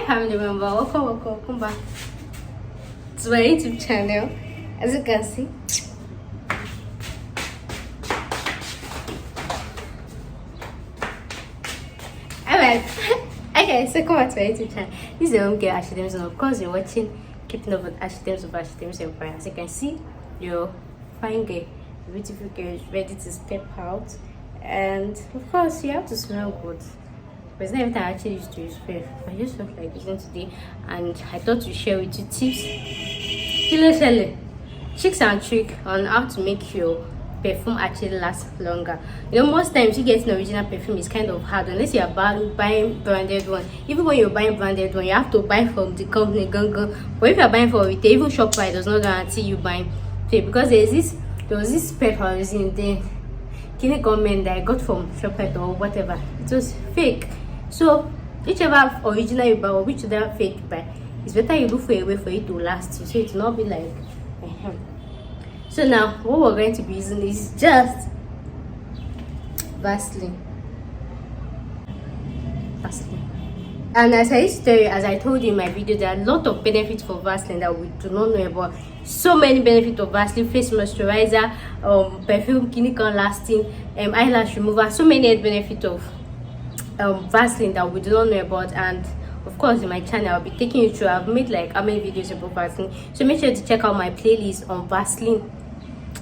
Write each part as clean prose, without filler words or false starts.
Hi family member, welcome back to my YouTube channel. As you can see, alright. Okay, so come back to my YouTube channel. This is the home girl Ashidems, and of course you're watching Keeping Up with Ashidems Empire. As you can see, your fine girl, beautiful girl is ready to step out, and of course you have to smell good. But it's not everything I actually used to use perfume. I just felt like using today, and I thought to share with you tips, tricks and trick on how to make your perfume actually last longer. You know, most times you get an original perfume is kind of hard unless you are buying branded one. Even when you're buying branded one, you have to buy from the company Gunga. But if you're buying from retail, even Shopify does not guarantee you buying fake, because there was this perfume I was using then. Kini comment that I got from Shopify or whatever, it was fake. So whichever original you buy or whichever fake you buy, it's better you look for a way for it to last you, so it will not be like So now what we're going to be using is just Vaseline. And as I used to tell you, as I told you in my video, there are a lot of benefits for Vaseline that we do not know about. So many benefits of Vaseline: face moisturizer, perfume, clinical lasting, eyelash remover. So many benefits of Vaseline that we do not know about. And of course, in my channel I'll be taking you through. I've made like how many videos about Vaseline, so make sure to check out my playlist on Vaseline.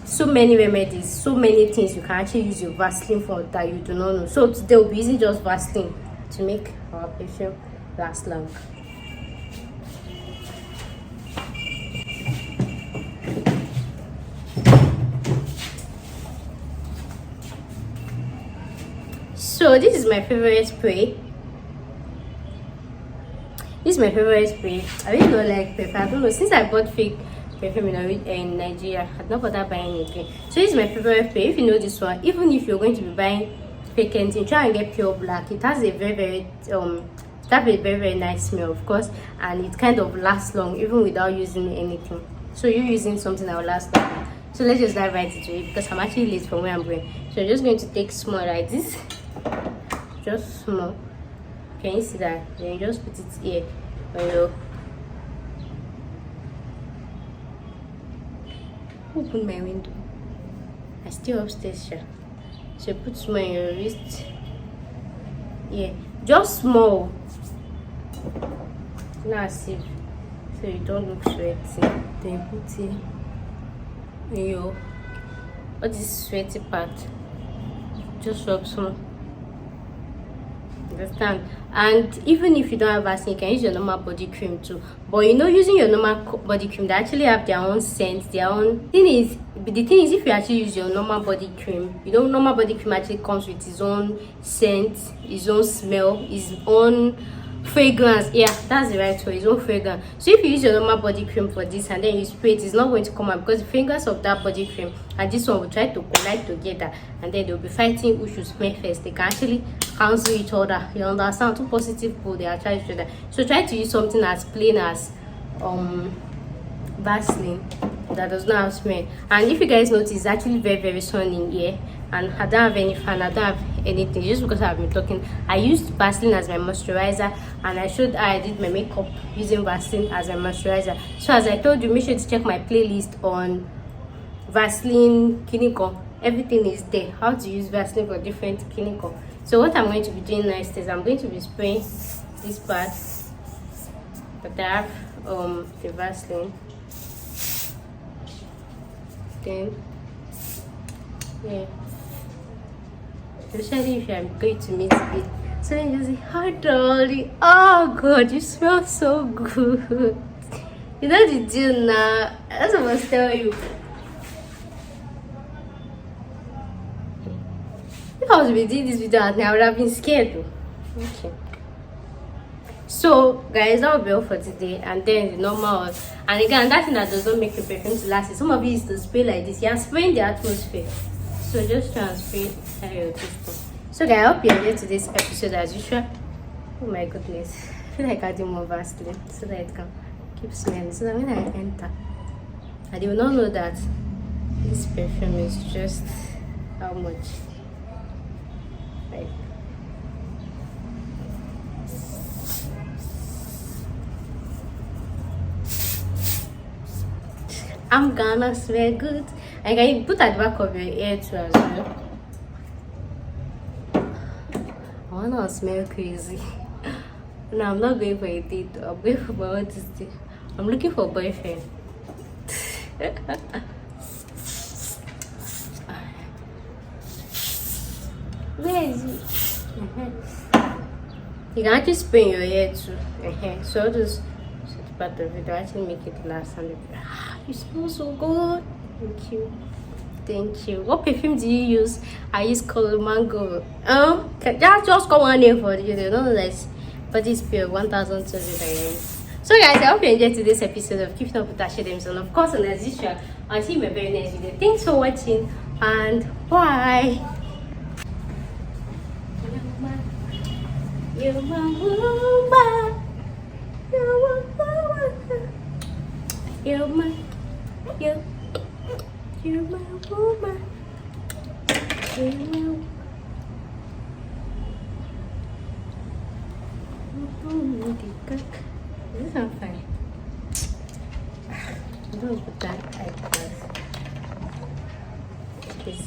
So many remedies, so many things you can actually use your Vaseline for that you do not know. So today we'll be using just Vaseline to make our perfume last long. So this is my favorite spray. This is my favorite spray. I really don't like perfume. I don't know, since I bought fake perfume in Nigeria, I've not bothered buying it again. So this is my favorite spray. If you know this one, even if you're going to be buying fake anything, try and get pure black. It has a very nice smell, of course, and it kind of lasts long even without using anything. So you're using something that will last long. So let's just dive right into it, because I'm actually late from where I'm going. So I'm just going to take small like this, just small. Can you see that? Then you just put it here on your. Open my window. I still upstairs, sure. So put small in your wrist. Yeah, just small. Now see, so you don't look sweaty. Then you put it in your all this sweaty part. Just rub some. Understand? And even if you don't have Vaseline, you can use your normal body cream too. But you know, using your normal body cream, they actually have their own scent, their own thing is. The thing is, if you actually use your normal body cream, you know, normal body cream actually comes with its own scent, its own smell, its own fragrance. Yeah, that's the right word, its own fragrance. So if you use your normal body cream for this and then you spray it, it's not going to come out, because the fragrance of that body cream and this one will try to collide together, and then they'll be fighting who should smell first. They can actually cancel each other. You understand? Two positive people, they are trying each other. So try to use something as plain as Vaseline that does not have smell. And if you guys notice, it's actually very sunny in here, and I don't have any fan, I don't have anything, just because I've been talking. I used Vaseline as my moisturizer, and I showed how I did my makeup using Vaseline as my moisturizer. So as I told you, make sure to check my playlist on Vaseline clinical. Everything is there, how to use Vaseline for different clinical. So what I'm going to be doing next is I'm going to be spraying this part that I have the Vaseline. Then yeah, especially if I'm going to meet it. So then you say, hi darling, oh god, you smell so good. You know the deal now. That's what I must tell you. If I was to be doing this video at night, I would have been scared though. Okay. So guys, that will be all for today. And then the normal one. And again, that thing that does not make your perfume to last, some of you used to spray like this. You are spraying the atmosphere, so just try and spray inside your teaspoon. So guys, I hope you enjoyed today's episode as usual. Oh my goodness, I feel like adding more Vaseline so that it can keep smelling, so that when I enter, and they will not know that this perfume is just how much. Like I'm gonna smell good. And can you put at the back of your ear too as well? I wanna smell crazy. No, I'm not going for a date. I'm going for my own date. I'm looking for a boyfriend. Where is it? You can actually spray in your hair too. So I'll just part of it. I'll actually make it last. And you smell so good. Thank you. Thank you. What perfume do you use? I use color mango. Just got one name for you. Don't know that. But it's pure 1,200. So guys, I hope you enjoyed today's episode of Keeping Up with Ashley Demson. Of course, and as usual, I'll see you in my very next video. Thanks for watching and bye. You're my woman. You're my woman. You're my woman. You're my woman. This is not funny. I don't put that like this.